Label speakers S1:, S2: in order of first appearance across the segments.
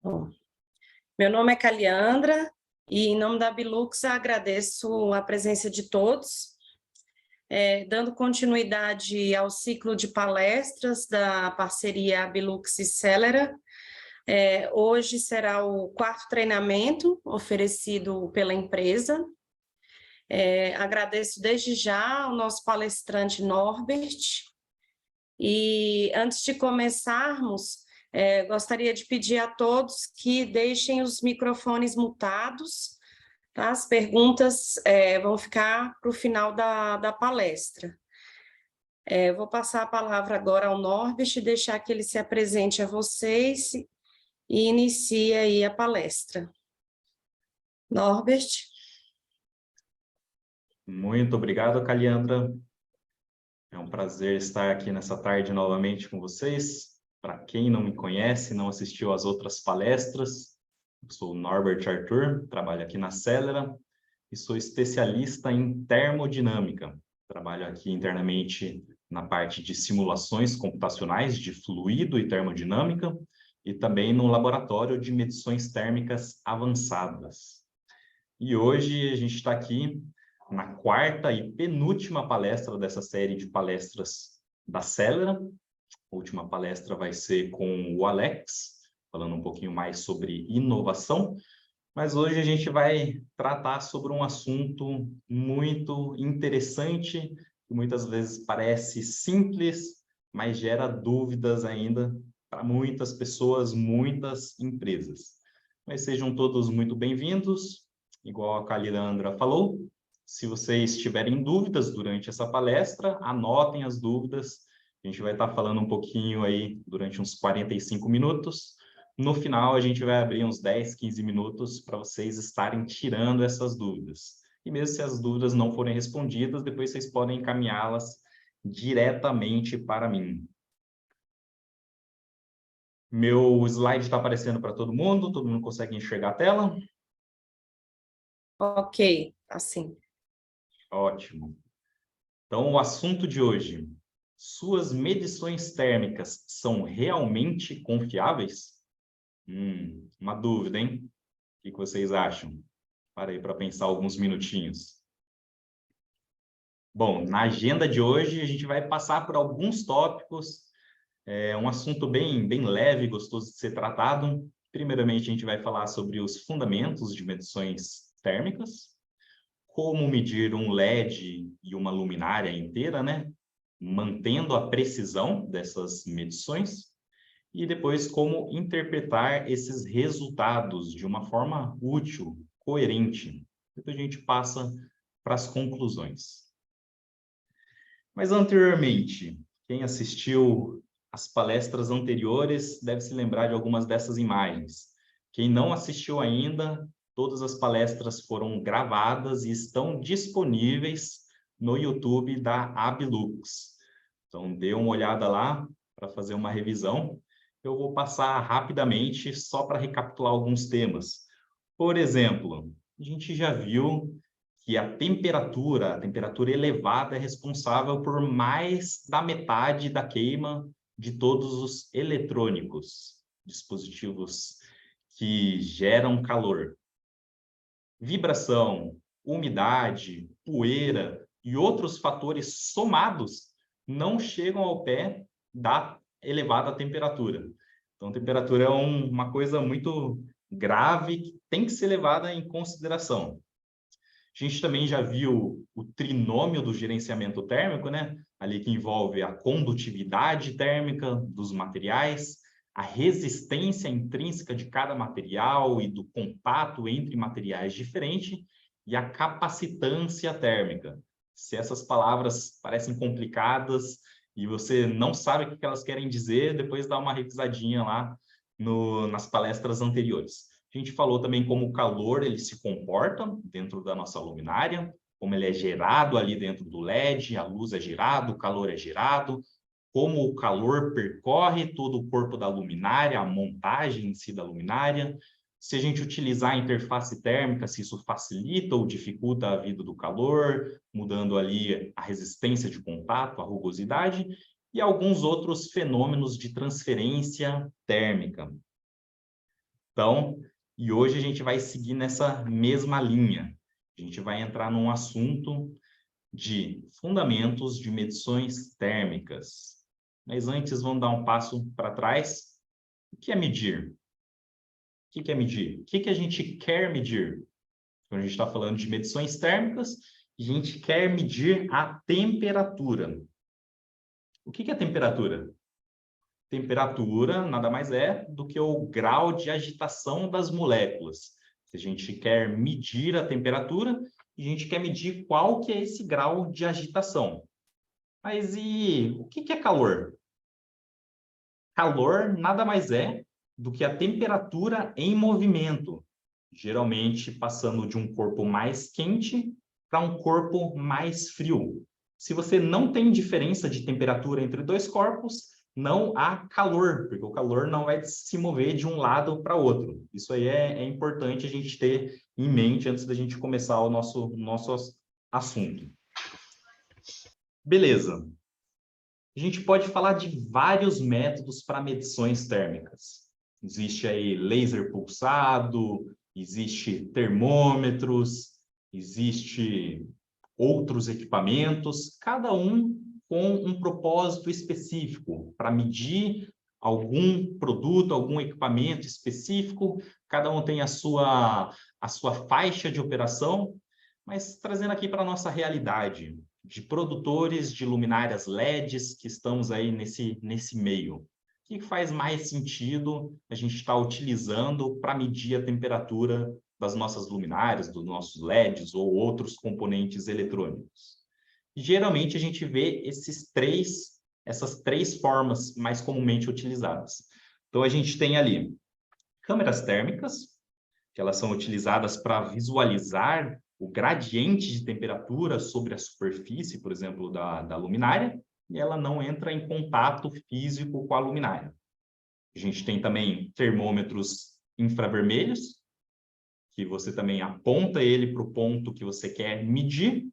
S1: Bom, meu nome é Caliandra e, em nome da Abilux, agradeço a presença de todos, dando continuidade ao ciclo de palestras da parceria Abilux e Celera. Hoje será o quarto treinamento oferecido pela empresa. Agradeço desde já ao nosso palestrante Norbert. E antes de começarmos, gostaria de pedir a todos que deixem os microfones mutados, tá? As perguntas vão ficar para o final da palestra. Vou passar a palavra agora ao Norbert e deixar que ele se apresente a vocês e inicie aí a palestra. Norbert.
S2: Muito obrigado, Caliandra. É um prazer estar aqui nessa tarde novamente com vocês. Para quem não me conhece, não assistiu às outras palestras, eu sou o Norbert Arthur, trabalho aqui na Celera e sou especialista em termodinâmica. Trabalho aqui internamente na parte de simulações computacionais de fluido e termodinâmica e também no laboratório de medições térmicas avançadas. E hoje a gente está aqui na quarta e penúltima palestra dessa série de palestras da Celera. A última palestra vai ser com o Alex, falando um pouquinho mais sobre inovação, mas hoje a gente vai tratar sobre um assunto muito interessante, que muitas vezes parece simples, mas gera dúvidas ainda para muitas pessoas, muitas empresas. Mas sejam todos muito bem-vindos, igual a Caliandra falou. Se vocês tiverem dúvidas durante essa palestra, anotem as dúvidas. A gente vai estar falando um pouquinho aí durante uns 45 minutos. No final, a gente vai abrir uns 10, 15 minutos para vocês estarem tirando essas dúvidas. E mesmo se as dúvidas não forem respondidas, depois vocês podem encaminhá-las diretamente para mim. Meu slide está aparecendo para todo mundo consegue enxergar a tela?
S1: Ok, assim.
S2: Ótimo. Então, o assunto de hoje: suas medições térmicas são realmente confiáveis? Uma dúvida, hein? O que vocês acham? Parei para pensar alguns minutinhos. Bom, na agenda de hoje a gente vai passar por alguns tópicos, um assunto bem leve, gostoso de ser tratado. Primeiramente, a gente vai falar sobre os fundamentos de medições térmicas, como medir um LED e uma luminária inteira, né? Mantendo a precisão dessas medições, e depois como interpretar esses resultados de uma forma útil, coerente. Depois a gente passa para as conclusões. Mas anteriormente, quem assistiu às palestras anteriores deve se lembrar de algumas dessas imagens. Quem não assistiu ainda, todas as palestras foram gravadas e estão disponíveis no YouTube da Abilux. Então, dê uma olhada lá para fazer uma revisão. Eu vou passar rapidamente só para recapitular alguns temas. Por exemplo, a gente já viu que a temperatura elevada é responsável por mais da metade da queima de todos os eletrônicos, dispositivos que geram calor. Vibração, umidade, poeira e outros fatores somados não chegam ao pé da elevada temperatura. Então, a temperatura é uma coisa muito grave que tem que ser levada em consideração. A gente também já viu o trinômio do gerenciamento térmico, né? Ali que envolve a condutividade térmica dos materiais, a resistência intrínseca de cada material e do contato entre materiais diferentes e a capacitância térmica. Se essas palavras parecem complicadas e você não sabe o que elas querem dizer, depois dá uma revisadinha lá nas palestras anteriores. A gente falou também como o calor ele se comporta dentro da nossa luminária, como ele é gerado ali dentro do LED, a luz é gerada, o calor é gerado, como o calor percorre todo o corpo da luminária, a montagem em si da luminária. Se a gente utilizar a interface térmica, se isso facilita ou dificulta a vida do calor, mudando ali a resistência de contato, a rugosidade, e alguns outros fenômenos de transferência térmica. Então, e hoje a gente vai seguir nessa mesma linha. A gente vai entrar num assunto de fundamentos de medições térmicas. Mas antes, vamos dar um passo para trás. O que é medir? O que é medir? O que a gente quer medir? Quando a gente está falando de medições térmicas, a gente quer medir a temperatura. O que é temperatura? Temperatura nada mais é do que o grau de agitação das moléculas. Se a gente quer medir a temperatura, a gente quer medir qual que é esse grau de agitação. Mas e o que é calor? Calor nada mais é do que a temperatura em movimento, geralmente passando de um corpo mais quente para um corpo mais frio. Se você não tem diferença de temperatura entre dois corpos, não há calor, porque o calor não vai se mover de um lado para outro. Isso aí é importante a gente ter em mente antes da gente começar o nosso assunto. Beleza. A gente pode falar de vários métodos para medições térmicas. Existe aí laser pulsado, existe termômetros, existe outros equipamentos, cada um com um propósito específico para medir algum produto, algum equipamento específico, cada um tem a sua faixa de operação, mas trazendo aqui para a nossa realidade, de produtores de luminárias LEDs que estamos aí nesse meio. O que faz mais sentido a gente estar utilizando para medir a temperatura das nossas luminárias, dos nossos LEDs ou outros componentes eletrônicos? E, geralmente a gente vê essas três formas mais comumente utilizadas. Então a gente tem ali câmeras térmicas, que elas são utilizadas para visualizar o gradiente de temperatura sobre a superfície, por exemplo, da luminária, e ela não entra em contato físico com a luminária. A gente tem também termômetros infravermelhos, que você também aponta ele para o ponto que você quer medir,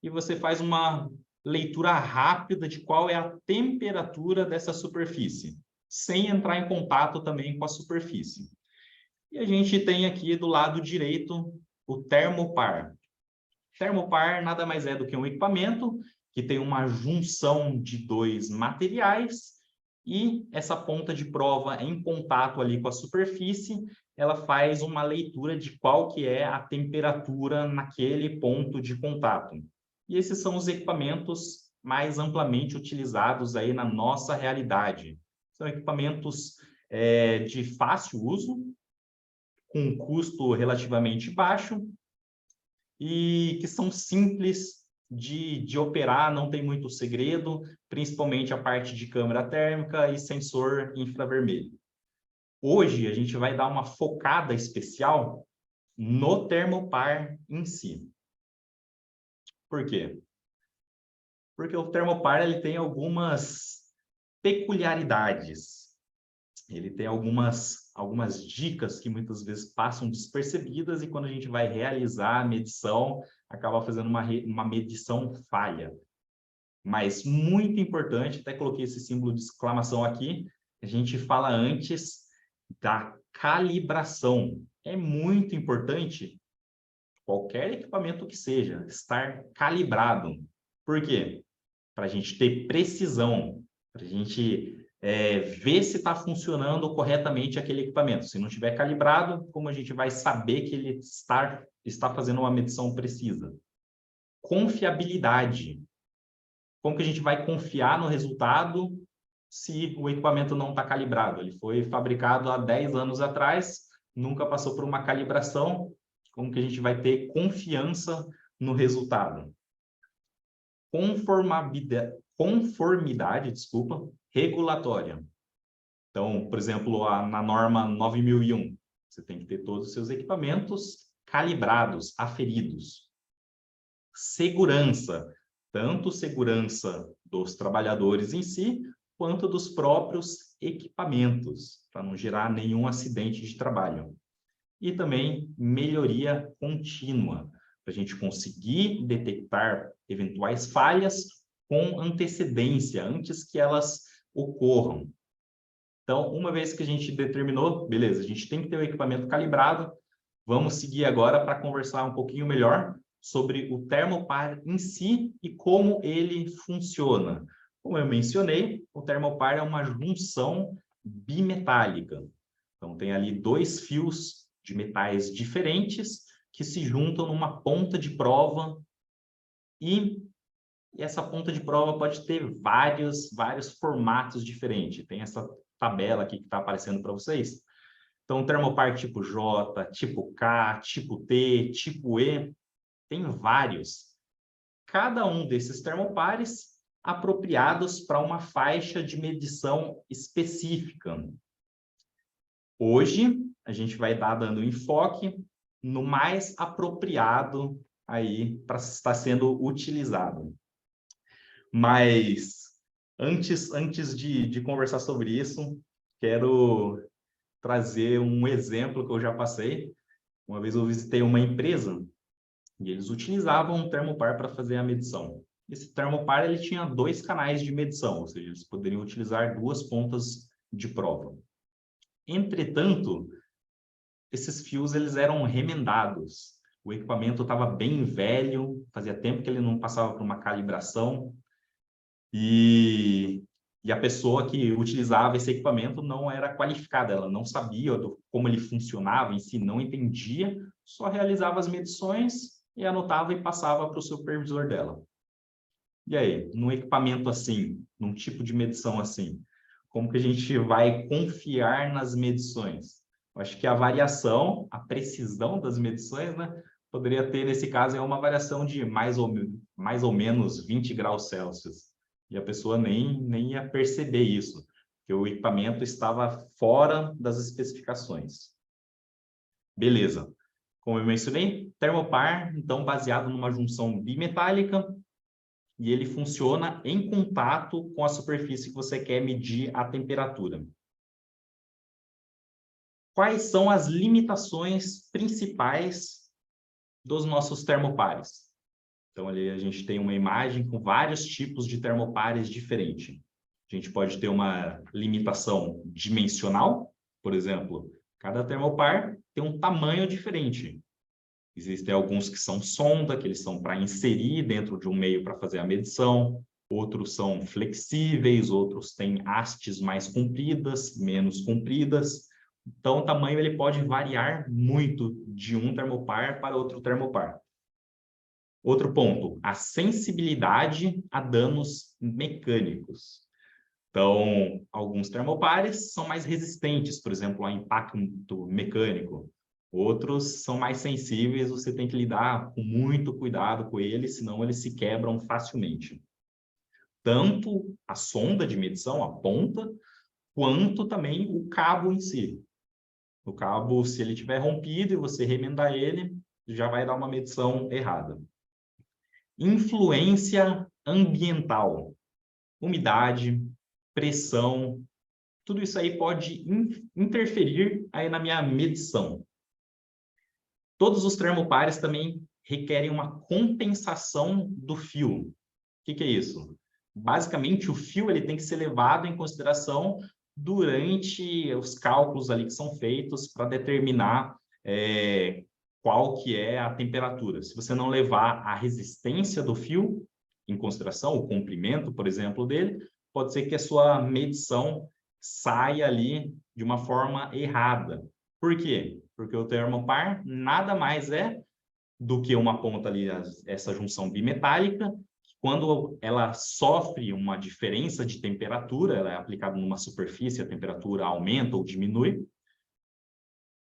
S2: e você faz uma leitura rápida de qual é a temperatura dessa superfície, sem entrar em contato também com a superfície. E a gente tem aqui do lado direito o termopar. Termopar nada mais é do que um equipamento que tem uma junção de dois materiais e essa ponta de prova em contato ali com a superfície, ela faz uma leitura de qual que é a temperatura naquele ponto de contato. E esses são os equipamentos mais amplamente utilizados aí na nossa realidade. São equipamentos de fácil uso, com um custo relativamente baixo e que são simples de operar, não tem muito segredo, principalmente a parte de câmera térmica e sensor infravermelho. Hoje, a gente vai dar uma focada especial no termopar em si. Por quê? Porque o termopar ele tem algumas peculiaridades. Ele tem algumas dicas que muitas vezes passam despercebidas e quando a gente vai realizar a medição, acaba fazendo uma medição falha. Mas muito importante, até coloquei esse símbolo de exclamação aqui, a gente fala antes da calibração. É muito importante, qualquer equipamento que seja, estar calibrado. Por quê? Para a gente ter precisão, para a gente ver se está funcionando corretamente aquele equipamento. Se não estiver calibrado, como a gente vai saber que ele está fazendo uma medição precisa? Confiabilidade. Como que a gente vai confiar no resultado se o equipamento não está calibrado? Ele foi fabricado há 10 anos atrás, nunca passou por uma calibração. Como que a gente vai ter confiança no resultado? Conformidade, regulatória. Então, por exemplo, na norma 9001, você tem que ter todos os seus equipamentos calibrados, aferidos. Segurança, tanto segurança dos trabalhadores em si, quanto dos próprios equipamentos, para não gerar nenhum acidente de trabalho. E também melhoria contínua, para a gente conseguir detectar eventuais falhas com antecedência, antes que elas ocorram. Então, uma vez que a gente determinou, beleza, a gente tem que ter o equipamento calibrado, vamos seguir agora para conversar um pouquinho melhor sobre o termopar em si e como ele funciona. Como eu mencionei, o termopar é uma junção bimetálica. Então, tem ali dois fios de metais diferentes que se juntam numa ponta de prova e essa ponta de prova pode ter vários formatos diferentes. Tem essa tabela aqui que está aparecendo para vocês. Então, termopar tipo J, tipo K, tipo T, tipo E, tem vários. Cada um desses termopares apropriados para uma faixa de medição específica. Hoje, a gente vai estar dando enfoque no mais apropriado aí para estar sendo utilizado. Mas antes de conversar sobre isso, quero trazer um exemplo que eu já passei. Uma vez eu visitei uma empresa e eles utilizavam um termopar para fazer a medição. Esse termopar ele tinha dois canais de medição, ou seja, eles poderiam utilizar duas pontas de prova. Entretanto, esses fios eles eram remendados. O equipamento estava bem velho, fazia tempo que ele não passava por uma calibração. E a pessoa que utilizava esse equipamento não era qualificada, ela não sabia como ele funcionava em si, não entendia, só realizava as medições e anotava e passava para o supervisor dela. E aí, num equipamento assim, num tipo de medição assim, como que a gente vai confiar nas medições? Eu acho que a variação, a precisão das medições, né, poderia ter, nesse caso, uma variação de mais ou menos 20 graus Celsius. E a pessoa nem ia perceber isso, porque o equipamento estava fora das especificações. Beleza. Como eu mencionei, termopar, então, baseado numa junção bimetálica, e ele funciona em contato com a superfície que você quer medir a temperatura. Quais são as limitações principais dos nossos termopares? Então, ali a gente tem uma imagem com vários tipos de termopares diferentes. A gente pode ter uma limitação dimensional, por exemplo, cada termopar tem um tamanho diferente. Existem alguns que são sonda, que eles são para inserir dentro de um meio para fazer a medição. Outros são flexíveis, outros têm hastes mais compridas, menos compridas. Então, o tamanho ele pode variar muito de um termopar para outro termopar. Outro ponto, a sensibilidade a danos mecânicos. Então, alguns termopares são mais resistentes, por exemplo, a impacto mecânico. Outros são mais sensíveis, você tem que lidar com muito cuidado com eles, senão eles se quebram facilmente. Tanto a sonda de medição, a ponta, quanto também o cabo em si. O cabo, se ele estiver rompido e você remendar ele, já vai dar uma medição errada. Influência ambiental, umidade, pressão, tudo isso aí pode interferir aí na minha medição. Todos os termopares também requerem uma compensação do fio. O que é isso? Basicamente, o fio ele tem que ser levado em consideração durante os cálculos ali que são feitos para determinar qual que é a temperatura. Se você não levar a resistência do fio em consideração, o comprimento, por exemplo, dele, pode ser que a sua medição saia ali de uma forma errada. Por quê? Porque o termopar nada mais é do que uma ponta ali, essa junção bimetálica, que quando ela sofre uma diferença de temperatura, ela é aplicada numa superfície, a temperatura aumenta ou diminui,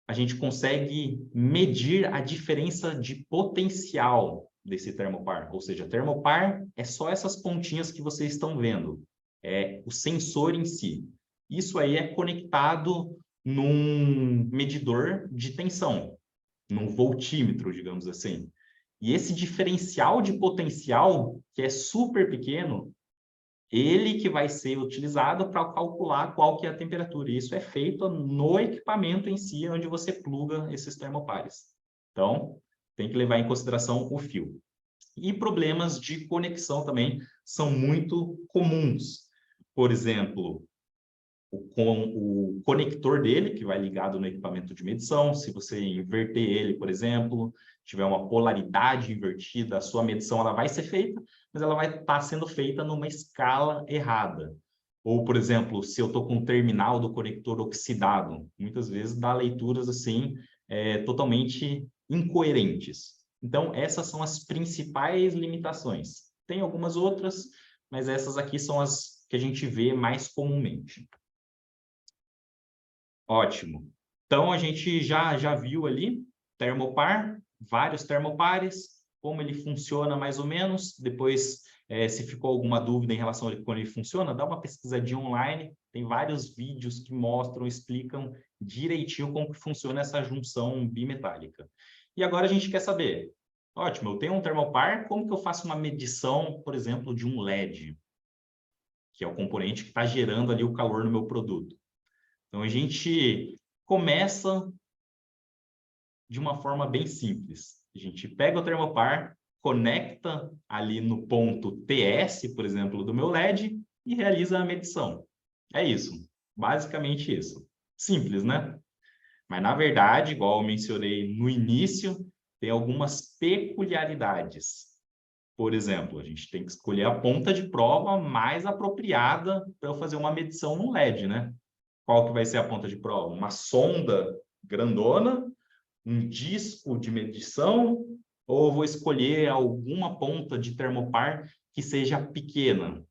S2: a gente consegue medir a diferença de potencial desse termopar. Ou seja, termopar é só essas pontinhas que vocês estão vendo. É o sensor em si. Isso aí é conectado num medidor de tensão, num voltímetro, digamos assim. E esse diferencial de potencial, que é super pequeno, ele que vai ser utilizado para calcular qual que é a temperatura. E isso é feito no equipamento em si, onde você pluga esses termopares. Então, tem que levar em consideração o fio. E problemas de conexão também são muito comuns. Por exemplo, o conector dele, que vai ligado no equipamento de medição. Se você inverter ele, por exemplo, tiver uma polaridade invertida, a sua medição ela vai ser feita, mas ela vai estar sendo feita numa escala errada. Ou, por exemplo, se eu estou com o terminal do conector oxidado, muitas vezes dá leituras assim totalmente incoerentes. Então, essas são as principais limitações. Tem algumas outras, mas essas aqui são as que a gente vê mais comumente. Ótimo. Então, a gente já viu ali termopar, vários termopares, como ele funciona mais ou menos. Depois, se ficou alguma dúvida em relação a como ele funciona, dá uma pesquisadinha online. Tem vários vídeos que mostram, explicam direitinho como que funciona essa junção bimetálica. E agora a gente quer saber, ótimo, eu tenho um termopar, como que eu faço uma medição, por exemplo, de um LED, que é o componente que está gerando ali o calor no meu produto? Então, a gente começa de uma forma bem simples. A gente pega o termopar, conecta ali no ponto TS, por exemplo, do meu LED e realiza a medição. É isso, basicamente isso. Simples, né? Mas, na verdade, igual eu mencionei no início, tem algumas peculiaridades. Por exemplo, a gente tem que escolher a ponta de prova mais apropriada para eu fazer uma medição no LED, né? Qual que vai ser a ponta de prova? Uma sonda grandona, um disco de medição, ou eu vou escolher alguma ponta de termopar que seja pequena?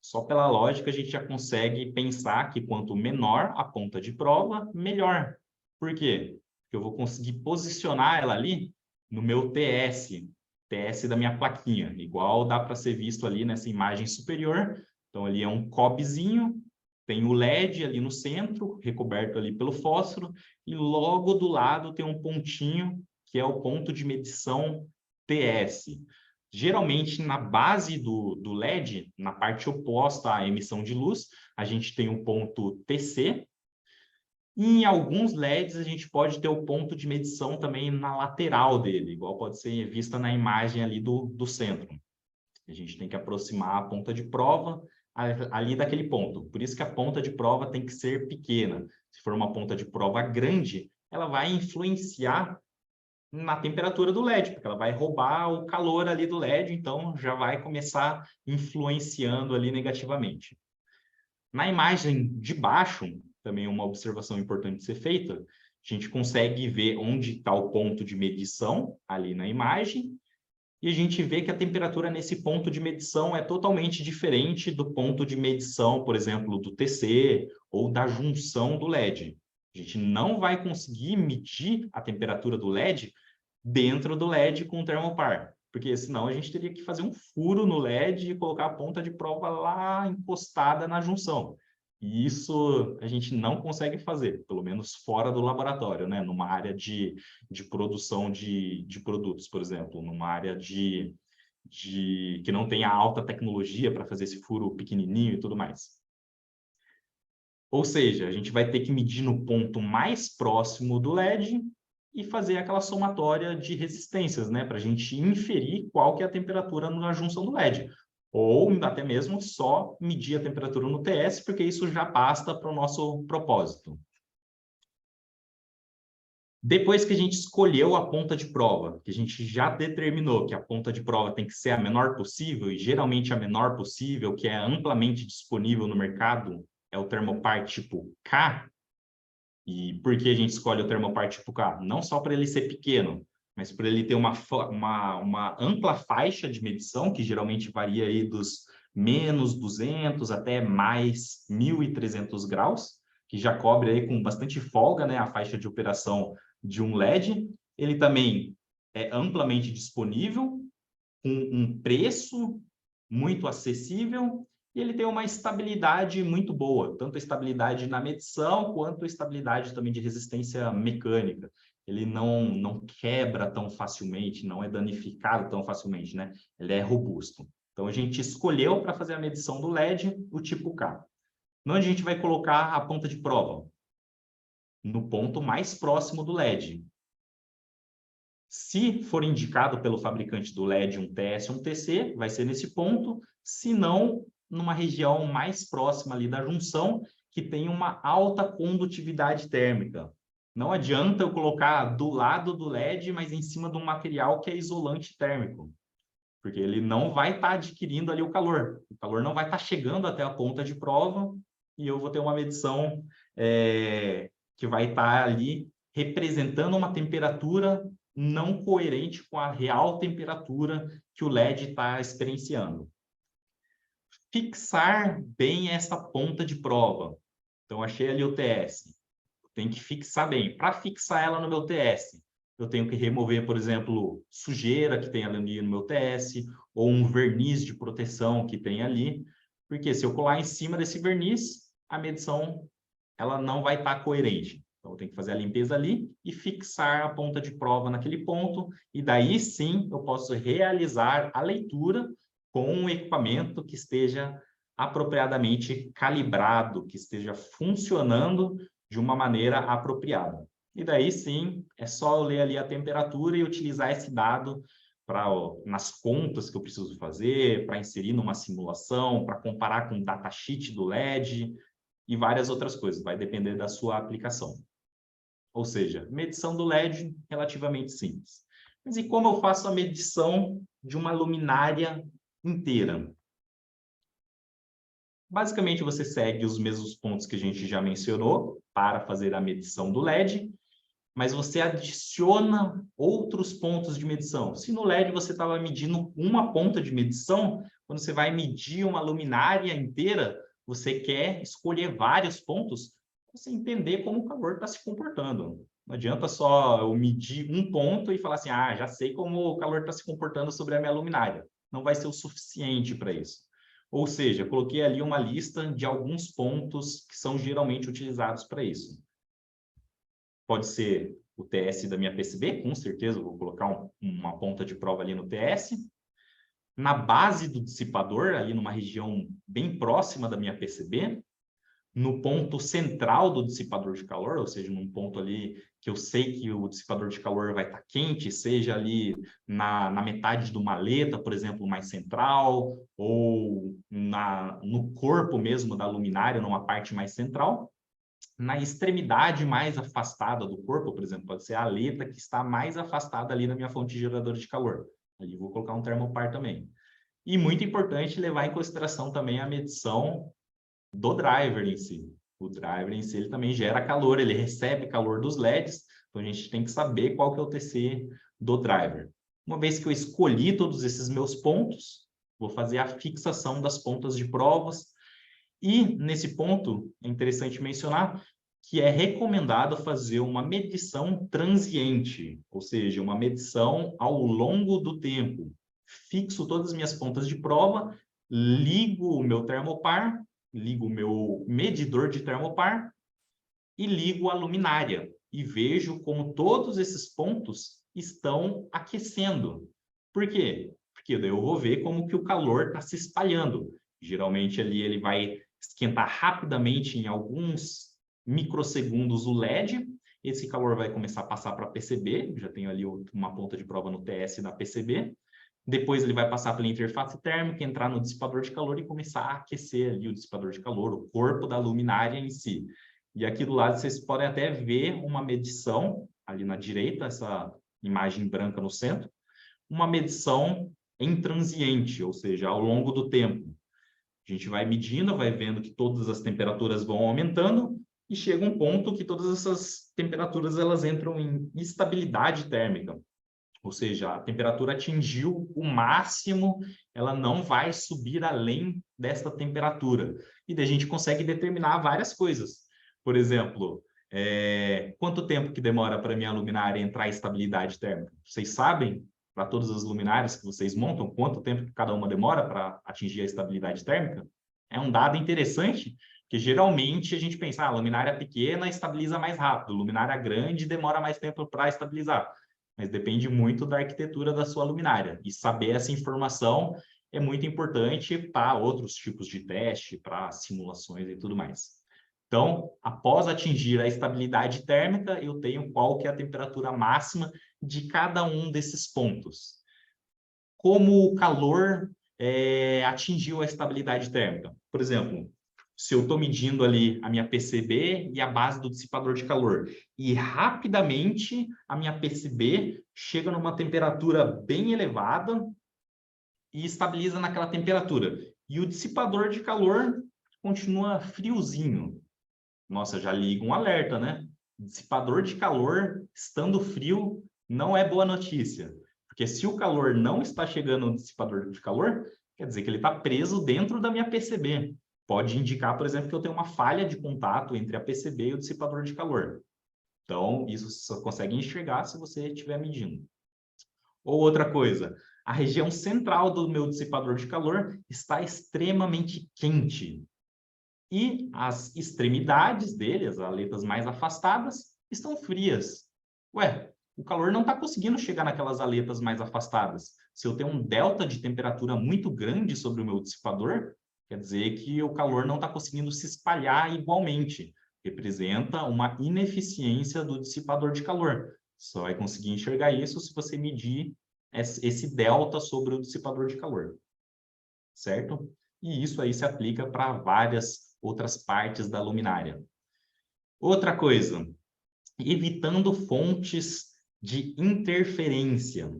S2: Só pela lógica a gente já consegue pensar que quanto menor a ponta de prova, melhor. Por quê? Porque eu vou conseguir posicionar ela ali no meu TS da minha plaquinha, igual dá para ser visto ali nessa imagem superior. Então, ali é um cobzinho, tem o LED ali no centro, recoberto ali pelo fósforo, e logo do lado tem um pontinho, que é o ponto de medição TS. Geralmente, na base do LED, na parte oposta à emissão de luz, a gente tem um ponto TC. E em alguns LEDs, a gente pode ter o ponto de medição também na lateral dele, igual pode ser vista na imagem ali do centro. A gente tem que aproximar a ponta de prova ali daquele ponto. Por isso que a ponta de prova tem que ser pequena. Se for uma ponta de prova grande, ela vai influenciar na temperatura do LED, porque ela vai roubar o calor ali do LED, então já vai começar influenciando ali negativamente. Na imagem de baixo, também uma observação importante de ser feita, a gente consegue ver onde está o ponto de medição ali na imagem, e a gente vê que a temperatura nesse ponto de medição é totalmente diferente do ponto de medição, por exemplo, do TC ou da junção do LED. A gente não vai conseguir medir a temperatura do LED dentro do LED com o termopar, porque senão a gente teria que fazer um furo no LED e colocar a ponta de prova lá encostada na junção. E isso a gente não consegue fazer, pelo menos fora do laboratório, né? Numa área de produção de produtos, por exemplo, numa área que não tenha alta tecnologia para fazer esse furo pequenininho e tudo mais. Ou seja, a gente vai ter que medir no ponto mais próximo do LED e fazer aquela somatória de resistências, né? Para a gente inferir qual que é a temperatura na junção do LED. Ou até mesmo só medir a temperatura no TS, porque isso já basta para o nosso propósito. Depois que a gente escolheu a ponta de prova, que a gente já determinou que a ponta de prova tem que ser a menor possível, e geralmente a menor possível, que é amplamente disponível no mercado, é o termopar tipo K. E por que a gente escolhe o termopar tipo K? Não só para ele ser pequeno, mas por ele ter uma ampla faixa de medição, que geralmente varia aí dos menos 200 até mais 1.300 graus, que já cobre aí com bastante folga, né, a faixa de operação de um LED. Ele também é amplamente disponível, com um preço muito acessível, e ele tem uma estabilidade muito boa, tanto a estabilidade na medição, quanto a estabilidade também de resistência mecânica. Ele não quebra tão facilmente, não é danificado tão facilmente, né? Ele é robusto. Então, a gente escolheu para fazer a medição do LED o tipo K. Onde a gente vai colocar a ponta de prova? No ponto mais próximo do LED. Se for indicado pelo fabricante do LED um TS ou um TC, vai ser nesse ponto. Se não, numa região mais próxima ali da junção, que tem uma alta condutividade térmica. Não adianta eu colocar do lado do LED, mas em cima de um material que é isolante térmico, porque ele não vai estar adquirindo ali o calor não vai estar chegando até a ponta de prova, e eu vou ter uma medição que vai estar ali representando uma temperatura não coerente com a real temperatura que o LED está experienciando. Fixar bem essa ponta de prova. Então, achei ali o TS. Tem que fixar bem. Para fixar ela no meu TS, eu tenho que remover, por exemplo, sujeira que tem ali no meu TS, ou um verniz de proteção que tem ali, porque se eu colar em cima desse verniz, a medição ela não vai estar coerente. Então, eu tenho que fazer a limpeza ali e fixar a ponta de prova naquele ponto, e daí sim eu posso realizar a leitura com um equipamento que esteja apropriadamente calibrado, que esteja funcionando de uma maneira apropriada. E daí sim, é só eu ler ali a temperatura e utilizar esse dado nas contas que eu preciso fazer, para inserir numa simulação, para comparar com o datasheet do LED e várias outras coisas. Vai depender da sua aplicação. Ou seja, medição do LED relativamente simples. Mas e como eu faço a medição de uma luminária inteira? Basicamente, você segue os mesmos pontos que a gente já mencionou para fazer a medição do LED, mas você adiciona outros pontos de medição. Se no LED você estava medindo uma ponta de medição, quando você vai medir uma luminária inteira, você quer escolher vários pontos para você entender como o calor está se comportando. Não adianta só eu medir um ponto e falar assim, ah, já sei como o calor está se comportando sobre a minha luminária. Não vai ser o suficiente para isso. Ou seja, coloquei ali uma lista de alguns pontos que são geralmente utilizados para isso. Pode ser o TS da minha PCB, com certeza eu vou colocar uma ponta de prova ali no TS. Na base do dissipador, ali numa região bem próxima da minha PCB. No ponto central do dissipador de calor, ou seja, num ponto ali que eu sei que o dissipador de calor vai estar quente, seja ali na metade do maleta, por exemplo, mais central, ou no corpo mesmo da luminária, numa parte mais central. Na extremidade mais afastada do corpo, por exemplo, pode ser a aleta que está mais afastada ali na minha fonte geradora de calor. Ali vou colocar um termopar também. E muito importante levar em consideração também a medição do driver em si. O driver em si ele também gera calor, ele recebe calor dos LEDs, então a gente tem que saber qual que é o TC do driver. Uma vez que eu escolhi todos esses meus pontos, vou fazer a fixação das pontas de provas, e nesse ponto é interessante mencionar que é recomendado fazer uma medição transiente, ou seja, uma medição ao longo do tempo. Fixo todas as minhas pontas de prova, ligo o meu termopar, ligo o meu medidor de termopar e ligo a luminária e vejo como todos esses pontos estão aquecendo. Por quê? Porque daí eu vou ver como que o calor está se espalhando. Geralmente ali ele vai esquentar rapidamente em alguns microsegundos o LED, esse calor vai começar a passar para a PCB, já tenho ali uma ponta de prova no TS da PCB, depois ele vai passar pela interface térmica, entrar no dissipador de calor e começar a aquecer ali o dissipador de calor, o corpo da luminária em si. E aqui do lado vocês podem até ver uma medição, ali na direita, essa imagem branca no centro, uma medição em transiente, ou seja, ao longo do tempo. A gente vai medindo, vai vendo que todas as temperaturas vão aumentando e chega um ponto que todas essas temperaturas elas entram em instabilidade térmica. Ou seja, a temperatura atingiu o máximo, ela não vai subir além desta temperatura. E daí a gente consegue determinar várias coisas. Por exemplo, quanto tempo que demora para a minha luminária entrar em estabilidade térmica? Vocês sabem, para todas as luminárias que vocês montam, quanto tempo que cada uma demora para atingir a estabilidade térmica? É um dado interessante, porque geralmente a gente pensa, a luminária pequena estabiliza mais rápido, luminária grande demora mais tempo para estabilizar. Mas depende muito da arquitetura da sua luminária. E saber essa informação é muito importante para outros tipos de teste, para simulações e tudo mais. Então, após atingir a estabilidade térmica, eu tenho qual que é a temperatura máxima de cada um desses pontos. Como o calor atingiu a estabilidade térmica. Por exemplo, se eu estou medindo ali a minha PCB e a base do dissipador de calor, e rapidamente a minha PCB chega numa temperatura bem elevada e estabiliza naquela temperatura. E o dissipador de calor continua friozinho. Nossa, já liga um alerta, né? Dissipador de calor estando frio não é boa notícia. Porque se o calor não está chegando no dissipador de calor, quer dizer que ele está preso dentro da minha PCB. Pode indicar, por exemplo, que eu tenho uma falha de contato entre a PCB e o dissipador de calor. Então, isso você só consegue enxergar se você estiver medindo. Ou outra coisa, a região central do meu dissipador de calor está extremamente quente. E as extremidades dele, as aletas mais afastadas, estão frias. Ué, o calor não está conseguindo chegar naquelas aletas mais afastadas. Se eu tenho um delta de temperatura muito grande sobre o meu dissipador, quer dizer que o calor não está conseguindo se espalhar igualmente. Representa uma ineficiência do dissipador de calor. Só vai conseguir enxergar isso se você medir esse delta sobre o dissipador de calor. Certo? E isso aí se aplica para várias outras partes da luminária. Outra coisa, evitando fontes de interferência.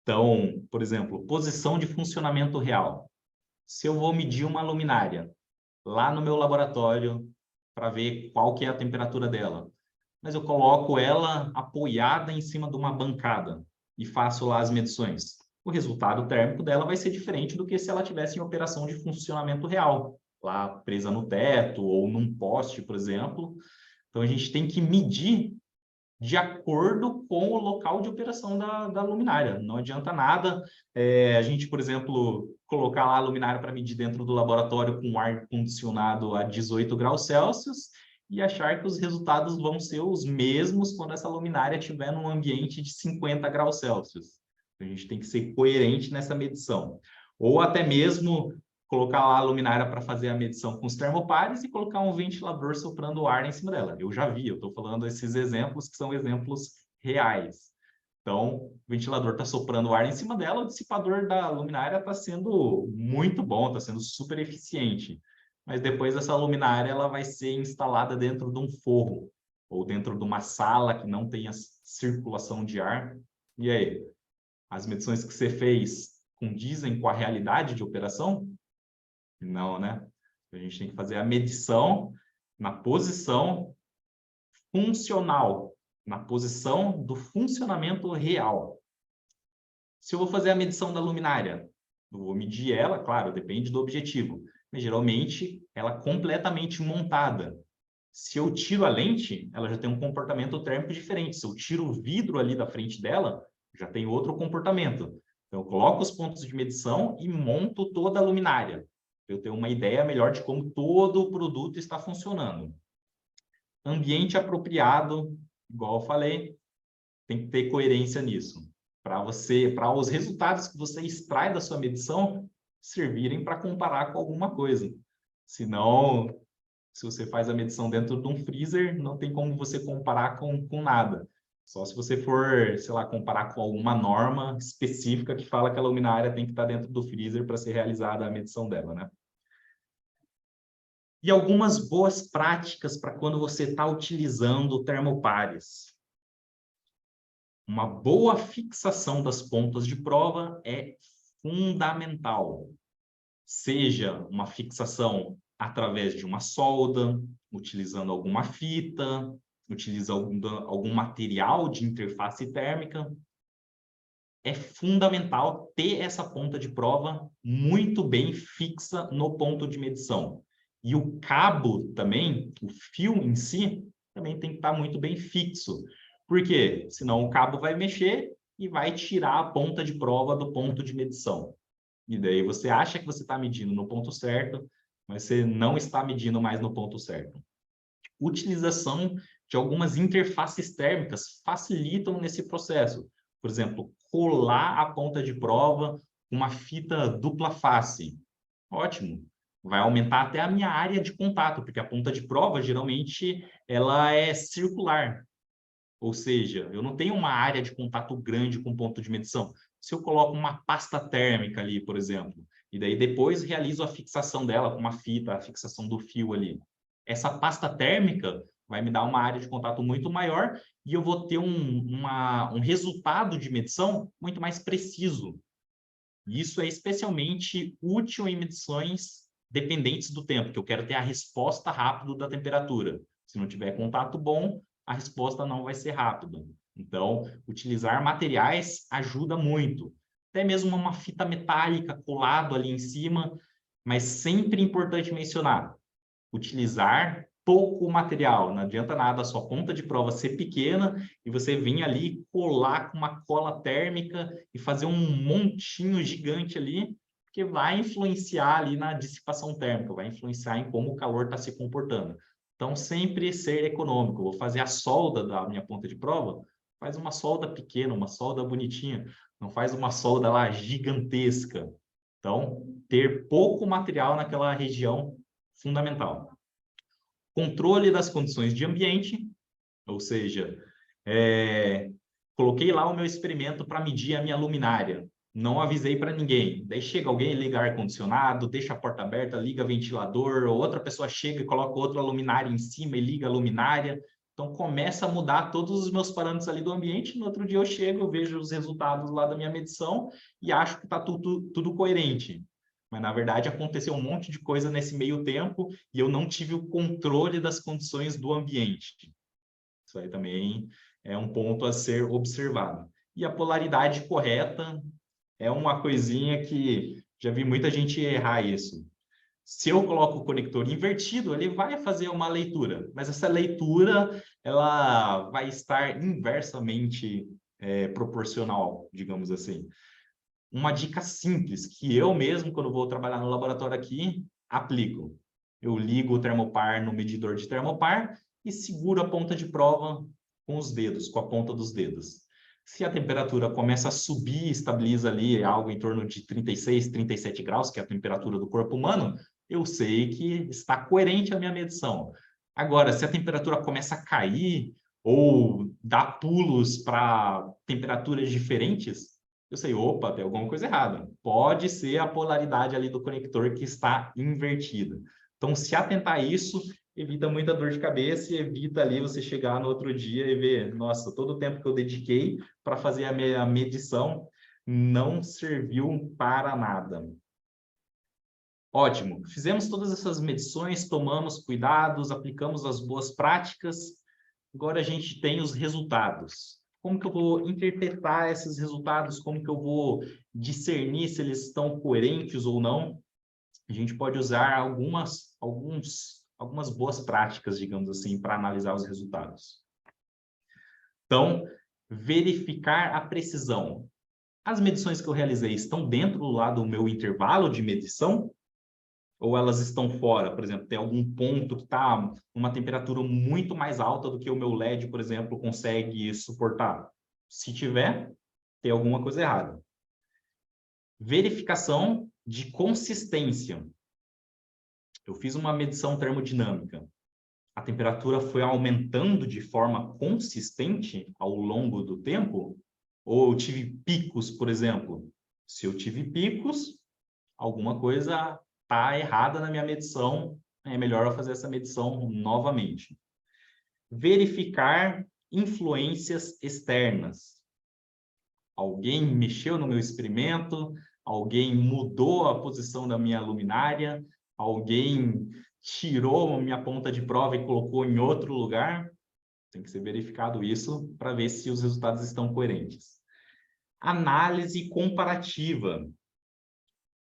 S2: Então, por exemplo, posição de funcionamento real. Se eu vou medir uma luminária lá no meu laboratório para ver qual que é a temperatura dela, mas eu coloco ela apoiada em cima de uma bancada e faço lá as medições. O resultado térmico dela vai ser diferente do que se ela tivesse em operação de funcionamento real, lá presa no teto ou num poste, por exemplo. Então, a gente tem que medir de acordo com o local de operação da luminária. Não adianta nada a gente, por exemplo, colocar lá a luminária para medir dentro do laboratório com ar condicionado a 18 graus Celsius e achar que os resultados vão ser os mesmos quando essa luminária estiver num ambiente de 50 graus Celsius. A gente tem que ser coerente nessa medição. Ou até mesmo colocar lá a luminária para fazer a medição com os termopares e colocar um ventilador soprando ar em cima dela. Eu já vi, eu estou falando esses exemplos que são exemplos reais. Então, o ventilador está soprando ar em cima dela, o dissipador da luminária está sendo muito bom, está sendo super eficiente. Mas depois essa luminária ela vai ser instalada dentro de um forro ou dentro de uma sala que não tenha circulação de ar. E aí, as medições que você fez condizem com a realidade de operação? Não, né? A gente tem que fazer a medição na posição funcional, na posição do funcionamento real. Se eu vou fazer a medição da luminária, eu vou medir ela, claro, depende do objetivo, mas geralmente ela completamente montada. Se eu tiro a lente, ela já tem um comportamento térmico diferente. Se eu tiro o vidro ali da frente dela, já tem outro comportamento. Então, eu coloco os pontos de medição e monto toda a luminária. Eu tenho uma ideia melhor de como todo o produto está funcionando. Ambiente apropriado, igual eu falei, tem que ter coerência nisso. Para os resultados que você extrai da sua medição servirem para comparar com alguma coisa. Senão, se você faz a medição dentro de um freezer, não tem como você comparar com nada. Só se você for, sei lá, comparar com alguma norma específica que fala que a luminária tem que estar dentro do freezer para ser realizada a medição dela, né? E algumas boas práticas para quando você está utilizando termopares. Uma boa fixação das pontas de prova é fundamental. Seja uma fixação através de uma solda, utilizando alguma fita, utilizando algum material de interface térmica. É fundamental ter essa ponta de prova muito bem fixa no ponto de medição. E o cabo também, o fio em si, também tem que estar muito bem fixo. Por quê? Senão o cabo vai mexer e vai tirar a ponta de prova do ponto de medição. E daí você acha que você está medindo no ponto certo, mas você não está medindo mais no ponto certo. Utilização de algumas interfaces térmicas facilitam nesse processo. Por exemplo, colar a ponta de prova com uma fita dupla face. Ótimo. Vai aumentar até a minha área de contato, porque a ponta de prova, geralmente, ela é circular. Ou seja, eu não tenho uma área de contato grande com ponto de medição. se eu coloco uma pasta térmica ali, por exemplo, e daí depois realizo a fixação dela com uma fita, a fixação do fio ali. Essa pasta térmica vai me dar uma área de contato muito maior e eu vou ter um resultado de medição muito mais preciso. Isso é especialmente útil em medições dependentes do tempo, que eu quero ter a resposta rápida da temperatura. Se não tiver contato bom, a resposta não vai ser rápida. Então, utilizar materiais ajuda muito. Até mesmo uma fita metálica colado ali em cima, mas sempre importante mencionar, utilizar pouco material. Não adianta nada a sua ponta de prova ser pequena e você vir ali colar com uma cola térmica e fazer um montinho gigante ali, porque vai influenciar ali na dissipação térmica, vai influenciar em como o calor está se comportando. Então, sempre ser econômico. Vou fazer a solda da minha ponta de prova, faz uma solda pequena, uma solda bonitinha, não faz uma solda lá gigantesca. Então, ter pouco material naquela região, fundamental. Controle das condições de ambiente, ou seja, coloquei lá o meu experimento para medir a minha luminária, não avisei para ninguém. Daí chega alguém, liga ar-condicionado, deixa a porta aberta, liga ventilador, ou outra pessoa chega e coloca outra luminária em cima e liga a luminária. Então começa a mudar todos os meus parâmetros ali do ambiente. No outro dia eu chego, eu vejo os resultados lá da minha medição e acho que está tudo coerente. Mas, na verdade, aconteceu um monte de coisa nesse meio tempo e eu não tive o controle das condições do ambiente. Isso aí também é um ponto a ser observado. E a polaridade correta é uma coisinha que já vi muita gente errar isso. Se eu coloco o conector invertido, ele vai fazer uma leitura, mas essa leitura ela vai estar inversamente proporcional, digamos assim. Uma dica simples que eu mesmo, quando vou trabalhar no laboratório aqui, aplico. Eu ligo o termopar no medidor de termopar e seguro a ponta de prova com os dedos, com a ponta dos dedos. Se a temperatura começa a subir, estabiliza ali algo em torno de 36, 37 graus, que é a temperatura do corpo humano, eu sei que está coerente a minha medição. Agora, se a temperatura começa a cair ou dá pulos para temperaturas diferentes, eu sei, opa, tem alguma coisa errada. Pode ser a polaridade ali do conector que está invertida. Então, se atentar a isso, evita muita dor de cabeça e evita ali você chegar no outro dia e ver, nossa, todo o tempo que eu dediquei para fazer a minha medição não serviu para nada. Ótimo, fizemos todas essas medições, tomamos cuidados, aplicamos as boas práticas, agora a gente tem os resultados. Como que eu vou interpretar esses resultados? Como que eu vou discernir se eles estão coerentes ou não? A gente pode usar algumas boas práticas, digamos assim, para analisar os resultados. Então, verificar a precisão. As medições que eu realizei estão dentro lá do meu intervalo de medição? Ou elas estão fora? Por exemplo, tem algum ponto que está uma temperatura muito mais alta do que o meu LED, por exemplo, consegue suportar? Se tiver, tem alguma coisa errada. Verificação de consistência. Eu fiz uma medição termodinâmica. A temperatura foi aumentando de forma consistente ao longo do tempo? Ou eu tive picos, por exemplo? Se eu tive picos, alguma coisa está errada na minha medição, é melhor eu fazer essa medição novamente. Verificar influências externas. Alguém mexeu no meu experimento, alguém mudou a posição da minha luminária, alguém tirou a minha ponta de prova e colocou em outro lugar. Tem que ser verificado isso para ver se os resultados estão coerentes. Análise comparativa.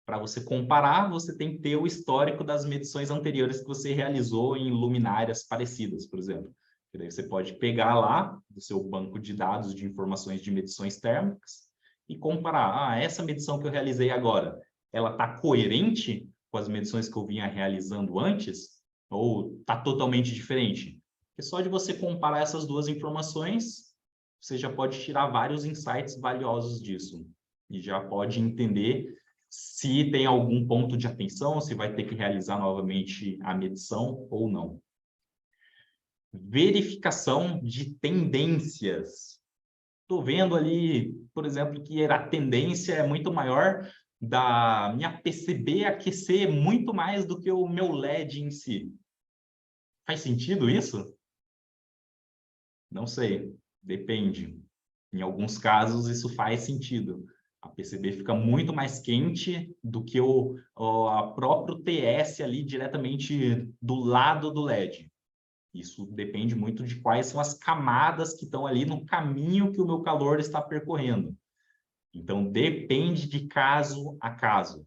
S2: Para você comparar, você tem que ter o histórico das medições anteriores que você realizou em luminárias parecidas, por exemplo. E daí você pode pegar lá do seu banco de dados de informações de medições térmicas e comparar. Ah, essa medição que eu realizei agora, ela está coerente com as medições que eu vinha realizando antes? Ou está totalmente diferente? Porque só de você comparar essas duas informações, você já pode tirar vários insights valiosos disso. E já pode entender se tem algum ponto de atenção, se vai ter que realizar novamente a medição ou não. Verificação de tendências. estou vendo ali, por exemplo, que a tendência é muito maior da minha PCB aquecer muito mais do que o meu LED em si. Faz sentido isso? Não sei, depende. Em alguns casos, isso faz sentido. A PCB fica muito mais quente do que a próprio TS ali diretamente do lado do LED. Isso depende muito de quais são as camadas que estão ali no caminho que o meu calor está percorrendo. Então, depende de caso a caso.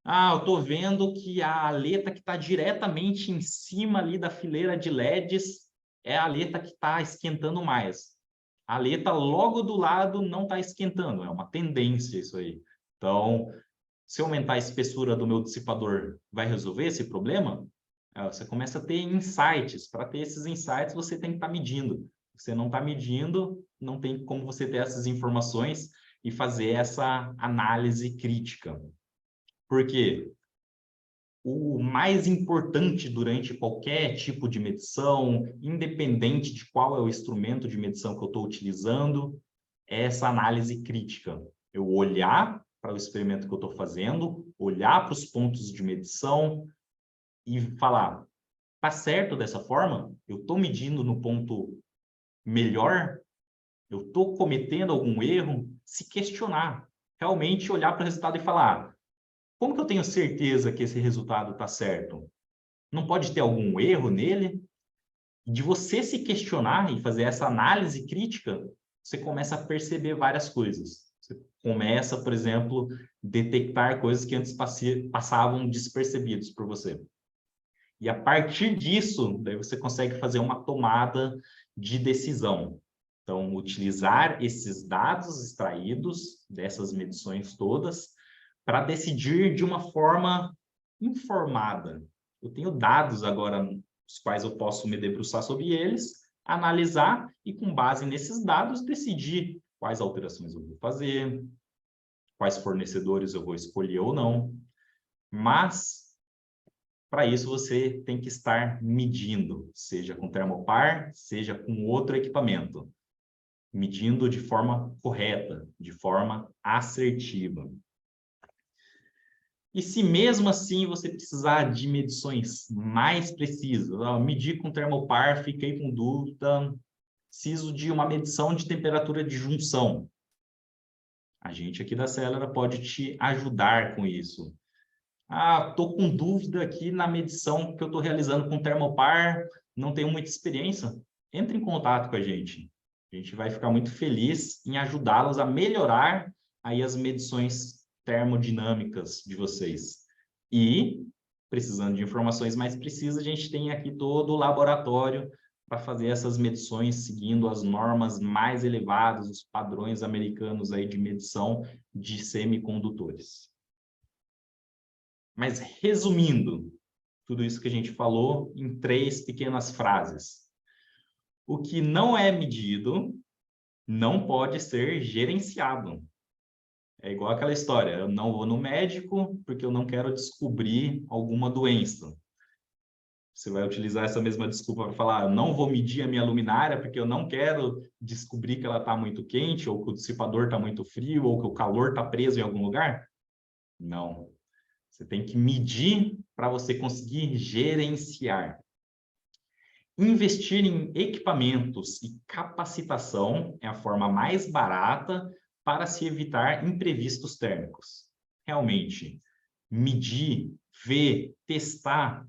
S2: Ah, eu estou vendo que a aleta que está diretamente em cima ali da fileira de LEDs é a aleta que está esquentando mais. A aleta logo do lado não está esquentando, é uma tendência isso aí. Então, se eu aumentar a espessura do meu dissipador, vai resolver esse problema? Você começa a ter insights. Para ter esses insights, você tem que estar medindo. Se você não está medindo, não tem como você ter essas informações e fazer essa análise crítica. Por quê? O mais importante durante qualquer tipo de medição, independente de qual é o instrumento de medição que eu estou utilizando, é essa análise crítica. Eu olhar para o experimento que eu estou fazendo, olhar para os pontos de medição e falar, tá certo dessa forma? Eu estou medindo no ponto melhor? Eu estou cometendo algum erro? Se questionar, realmente olhar para o resultado e falar, como que eu tenho certeza que esse resultado está certo? Não pode ter algum erro nele? De você se questionar e fazer essa análise crítica, você começa a perceber várias coisas. Você começa, por exemplo, detectar coisas que antes passavam despercebidos por você. E a partir disso, daí você consegue fazer uma tomada de decisão. Então, utilizar esses dados extraídos dessas medições todas para decidir de uma forma informada. Eu tenho dados agora, os quais eu posso me debruçar sobre eles, analisar e, com base nesses dados, decidir quais alterações eu vou fazer, quais fornecedores eu vou escolher ou não. Mas, para isso, você tem que estar medindo, seja com termopar, seja com outro equipamento. Medindo de forma correta, de forma assertiva. E se mesmo assim você precisar de medições mais precisas, medir com termopar, fiquei com dúvida, preciso de uma medição de temperatura de junção. A gente aqui da Celera pode te ajudar com isso. Ah, estou com dúvida aqui na medição que eu estou realizando com termopar, não tenho muita experiência. Entre em contato com a gente. A gente vai ficar muito feliz em ajudá-los a melhorar aí as medições termodinâmicas de vocês. E, precisando de informações mais precisas, a gente tem aqui todo o laboratório para fazer essas medições seguindo as normas mais elevadas, os padrões americanos aí de medição de semicondutores. Mas, resumindo tudo isso que a gente falou em 3 pequenas frases. O que não é medido não pode ser gerenciado. É igual aquela história, eu não vou no médico porque eu não quero descobrir alguma doença. Você vai utilizar essa mesma desculpa para falar, eu não vou medir a minha luminária porque eu não quero descobrir que ela está muito quente, ou que o dissipador está muito frio, ou que o calor está preso em algum lugar? Não. Você tem que medir para você conseguir gerenciar. Investir em equipamentos e capacitação é a forma mais barata para se evitar imprevistos térmicos. Realmente, medir, ver, testar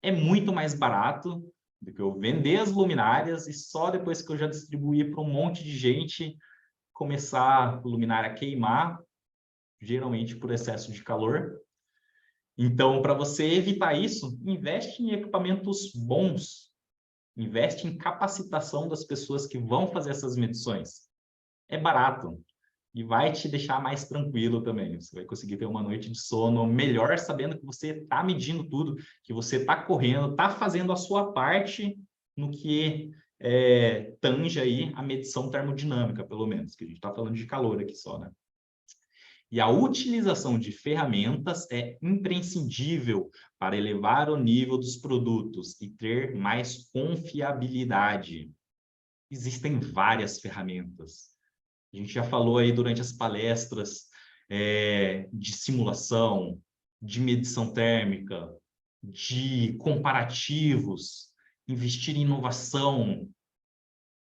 S2: é muito mais barato do que eu vender as luminárias e só depois que eu já distribuir para um monte de gente começar a luminária a queimar, geralmente por excesso de calor. Então, para você evitar isso, investe em equipamentos bons, investe em capacitação das pessoas que vão fazer essas medições. É barato e vai te deixar mais tranquilo também. Você vai conseguir ter uma noite de sono melhor sabendo que você está medindo tudo, que você está correndo, está fazendo a sua parte no que tange aí a medição termodinâmica, pelo menos, que a gente está falando de calor aqui só, né? E a utilização de ferramentas é imprescindível para elevar o nível dos produtos e ter mais confiabilidade. Existem várias ferramentas. A gente já falou aí durante as palestras de simulação, de medição térmica, de comparativos, investir em inovação.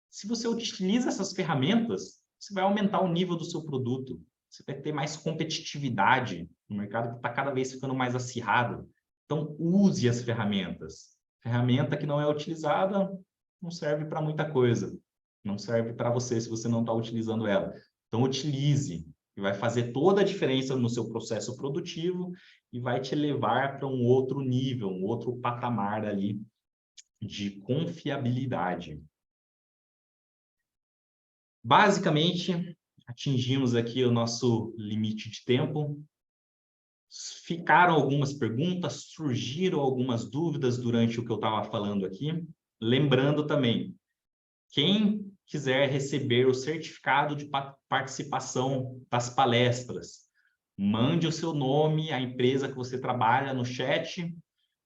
S2: Se você utiliza essas ferramentas, você vai aumentar o nível do seu produto, você vai ter mais competitividade no mercado que está cada vez ficando mais acirrado. Então, use as ferramentas. Ferramenta que não é utilizada não serve para muita coisa. Não serve para você se você não está utilizando ela. Então, utilize, que vai fazer toda a diferença no seu processo produtivo e vai te levar para um outro nível, um outro patamar ali de confiabilidade. Basicamente, atingimos aqui o nosso limite de tempo. Ficaram algumas perguntas, surgiram algumas dúvidas durante o que eu estava falando aqui. Lembrando também, quem quiser receber o certificado de participação das palestras, mande o seu nome, a empresa que você trabalha no chat,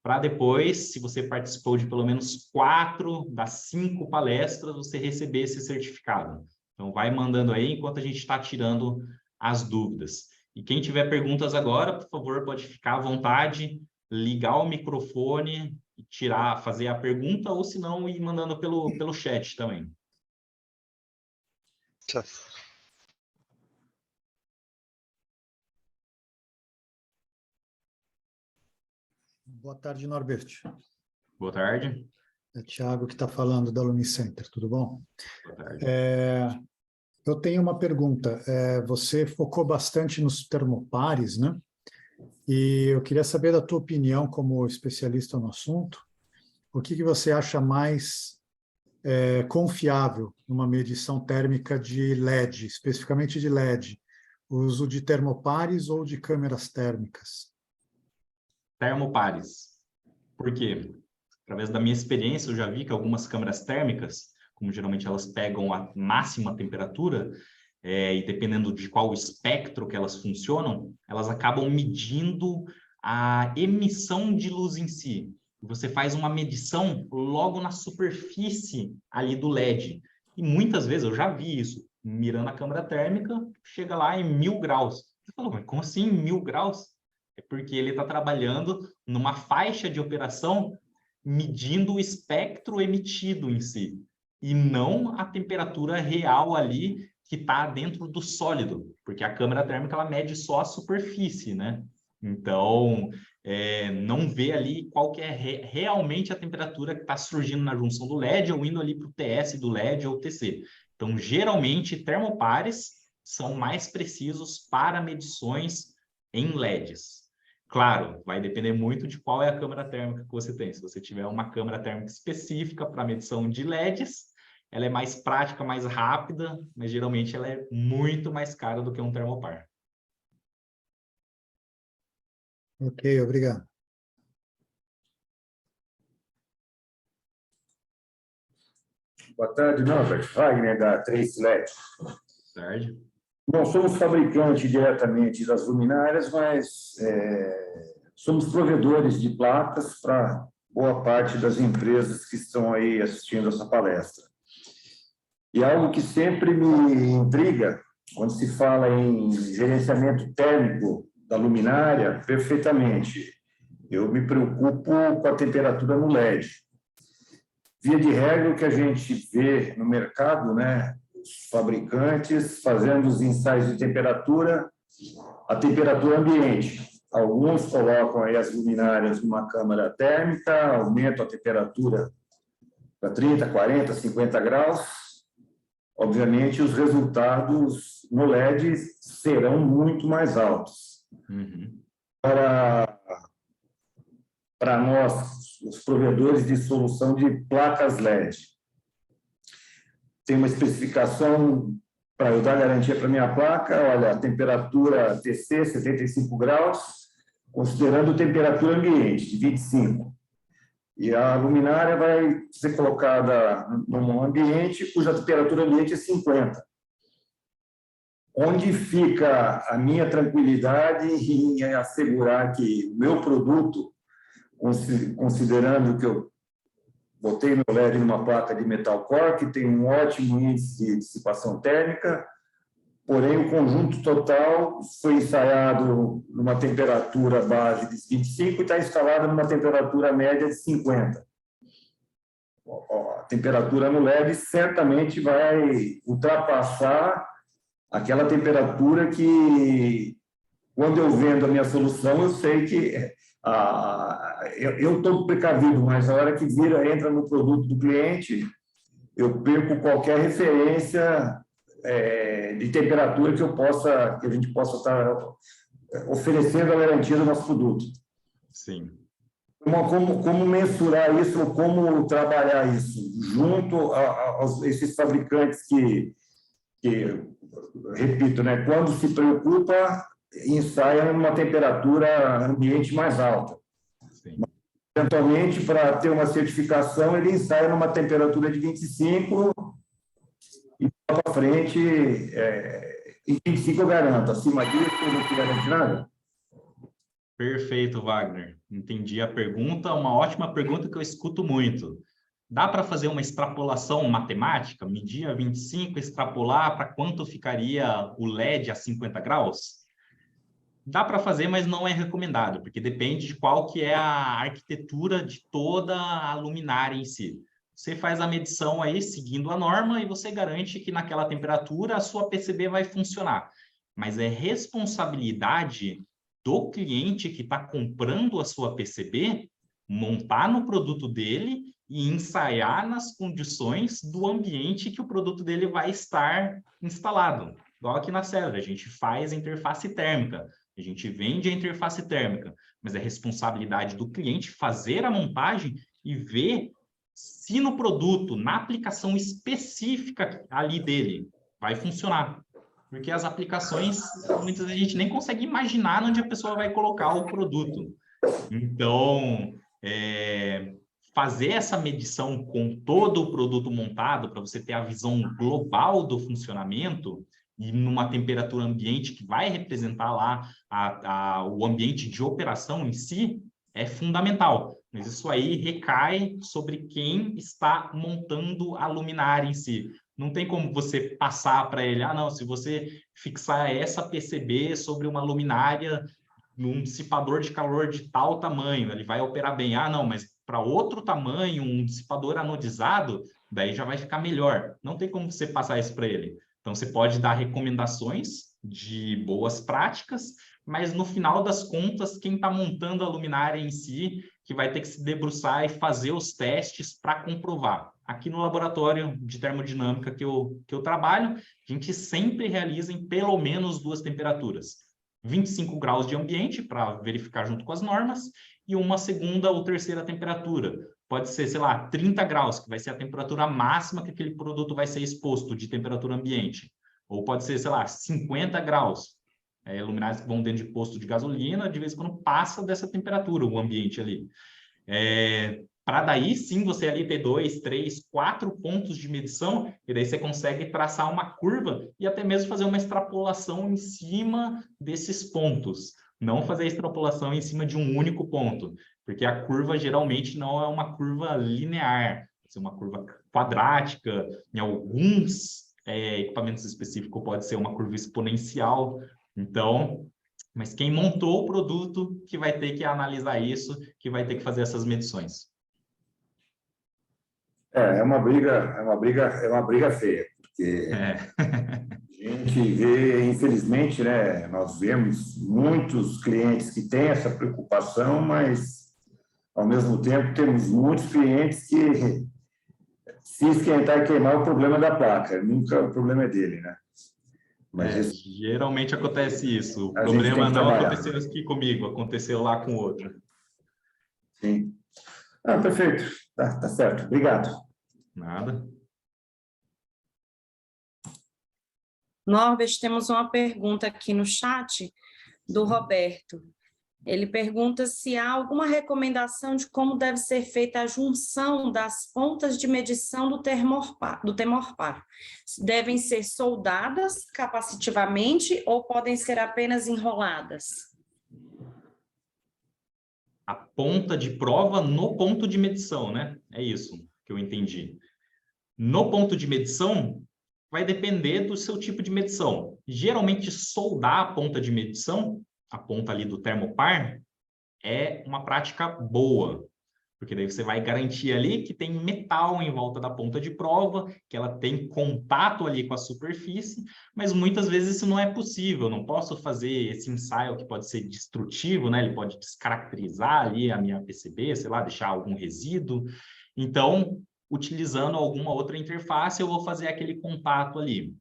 S2: para depois, se você participou de pelo menos 4 das 5 palestras, você receber esse certificado. Então, vai mandando aí enquanto a gente está tirando as dúvidas. E quem tiver perguntas agora, por favor, pode ficar à vontade, ligar o microfone, fazer a pergunta, ou se não, ir mandando pelo chat também.
S3: Tá.
S4: Boa tarde, Norbert.
S2: Boa tarde.
S4: É Thiago que está falando da Lunicenter, tudo bom?
S2: Boa tarde.
S4: Eu tenho uma pergunta. Você focou bastante nos termopares, né? E eu queria saber da tua opinião como especialista no assunto, o que você acha mais confiável numa medição térmica de LED, especificamente de LED? O uso de termopares ou de câmeras térmicas?
S2: Termopares. Por quê? Através da minha experiência, eu já vi que algumas câmeras térmicas, como geralmente elas pegam a máxima temperatura, e dependendo de qual espectro que elas funcionam, elas acabam medindo a emissão de luz em si. Você faz uma medição logo na superfície ali do LED. E muitas vezes eu já vi isso, mirando a câmera térmica, chega lá em 1000 graus. Você fala, mas como assim 1000 graus? É porque ele está trabalhando numa faixa de operação medindo o espectro emitido em si, e não a temperatura real ali que está dentro do sólido, porque a câmera térmica ela mede só a superfície, né? Então, não vê ali qual que é realmente a temperatura que está surgindo na junção do LED ou indo ali para o TS do LED ou TC. Então, geralmente, termopares são mais precisos para medições em LEDs. Claro, vai depender muito de qual é a câmera térmica que você tem. Se você tiver uma câmera térmica específica para medição de LEDs, ela é mais prática, mais rápida, mas geralmente ela é muito mais cara do que um termopar.
S4: Ok, obrigado.
S5: Boa tarde, Norbert. Wagner, da 3LED.
S2: Boa tarde.
S5: Não somos fabricantes diretamente das luminárias, mas somos provedores de placas para boa parte das empresas que estão aí assistindo essa palestra. E algo que sempre me intriga, quando se fala em gerenciamento térmico da luminária, perfeitamente, eu me preocupo com a temperatura no LED. Via de regra, o que a gente vê no mercado, né, os fabricantes fazendo os ensaios de temperatura, a temperatura ambiente. Alguns colocam aí as luminárias numa câmara térmica, aumentam a temperatura para 30, 40, 50 graus. Obviamente, os resultados no LED serão muito mais altos.
S2: Uhum.
S5: Para nós, os provedores de solução de placas LED, tem uma especificação para eu dar garantia para minha placa. Olha, a temperatura TC, 75 graus, considerando temperatura ambiente, de 25. E a luminária vai ser colocada num ambiente cuja temperatura ambiente é 50. Onde fica a minha tranquilidade em assegurar que o meu produto, considerando que eu botei meu LED numa placa de metal core, que tem um ótimo índice de dissipação térmica, porém o conjunto total foi ensaiado numa temperatura base de 25 e está instalado numa temperatura média de 50. A temperatura no LED certamente vai ultrapassar aquela temperatura que, quando eu vendo a minha solução, eu sei que eu estou precavido, mas na hora que entra no produto do cliente, eu perco qualquer referência de temperatura que a gente possa estar oferecendo a garantia do nosso produto.
S2: Sim.
S5: Como mensurar isso, ou como trabalhar isso junto a esses fabricantes que, repito, né, quando se preocupa, ensaiam numa temperatura ambiente mais alta.
S2: Sim.
S5: Eventualmente, para ter uma certificação, ele ensaia numa temperatura de 25 e para frente, em 25 eu garanto, acima disso eu não garanto nada.
S2: Perfeito, Wagner. Entendi a pergunta, uma ótima pergunta que eu escuto muito. Dá para fazer uma extrapolação matemática, medir a 25, extrapolar para quanto ficaria o LED a 50 graus? Dá para fazer, mas não é recomendado, porque depende de qual que é a arquitetura de toda a luminária em si. Você faz a medição aí seguindo a norma e você garante que naquela temperatura a sua PCB vai funcionar. Mas é responsabilidade do cliente que está comprando a sua PCB montar no produto dele e ensaiar nas condições do ambiente que o produto dele vai estar instalado. Igual aqui na Celera, a gente faz a interface térmica, a gente vende a interface térmica, mas é responsabilidade do cliente fazer a montagem e ver se no produto, na aplicação específica ali dele, vai funcionar. Porque as aplicações, muitas vezes a gente nem consegue imaginar onde a pessoa vai colocar o produto. Então, fazer essa medição com todo o produto montado, para você ter a visão global do funcionamento, e numa temperatura ambiente que vai representar lá o ambiente de operação em si, é fundamental. Mas isso aí recai sobre quem está montando a luminária em si. Não tem como você passar para ele, não, se você fixar essa PCB sobre uma luminária num dissipador de calor de tal tamanho, ele vai operar bem. Não, mas para outro tamanho, um dissipador anodizado, daí já vai ficar melhor. Não tem como você passar isso para ele. Então, você pode dar recomendações de boas práticas, mas no final das contas, quem está montando a luminária em si, que vai ter que se debruçar e fazer os testes para comprovar. Aqui no laboratório de termodinâmica que eu trabalho, a gente sempre realiza em pelo menos 2 temperaturas. 25 graus de ambiente, para verificar junto com as normas, e uma segunda ou terceira temperatura. Pode ser, sei lá, 30 graus, que vai ser a temperatura máxima que aquele produto vai ser exposto de temperatura ambiente. Ou pode ser, sei lá, 50 graus. Luminárias que vão dentro de posto de gasolina, de vez em quando passa dessa temperatura o ambiente ali. Para daí sim você ali ter 2, 3, 4 pontos de medição, e daí você consegue traçar uma curva e até mesmo fazer uma extrapolação em cima desses pontos. Não fazer a extrapolação em cima de um único ponto, porque a curva geralmente não é uma curva linear, é uma curva quadrática, em alguns equipamentos específicos pode ser uma curva exponencial. Então, mas quem montou o produto que vai ter que analisar isso, que vai ter que fazer essas medições.
S5: É uma briga feia, porque a gente vê, infelizmente, né, nós vemos muitos clientes que têm essa preocupação, mas, ao mesmo tempo, temos muitos clientes que, se esquentar e queimar, o problema é da placa, nunca o problema é dele, né? Mas
S2: geralmente acontece isso. O problema não aconteceu aqui comigo, aconteceu lá com outro.
S5: Sim. Perfeito. Tá certo. Obrigado.
S2: Nada.
S1: Norbert, temos uma pergunta aqui no chat do Roberto. Ele pergunta se há alguma recomendação de como deve ser feita a junção das pontas de medição do termopar. Devem ser soldadas capacitivamente ou podem ser apenas enroladas?
S2: A ponta de prova no ponto de medição, né? É isso que eu entendi. No ponto de medição, vai depender do seu tipo de medição. Geralmente, soldar a ponta de medição, a ponta ali do termopar, é uma prática boa, porque daí você vai garantir ali que tem metal em volta da ponta de prova, que ela tem contato ali com a superfície, mas muitas vezes isso não é possível, eu não posso fazer esse ensaio que pode ser destrutivo, né? Ele pode descaracterizar ali a minha PCB, sei lá, deixar algum resíduo. Então, utilizando alguma outra interface, eu vou fazer aquele contato ali.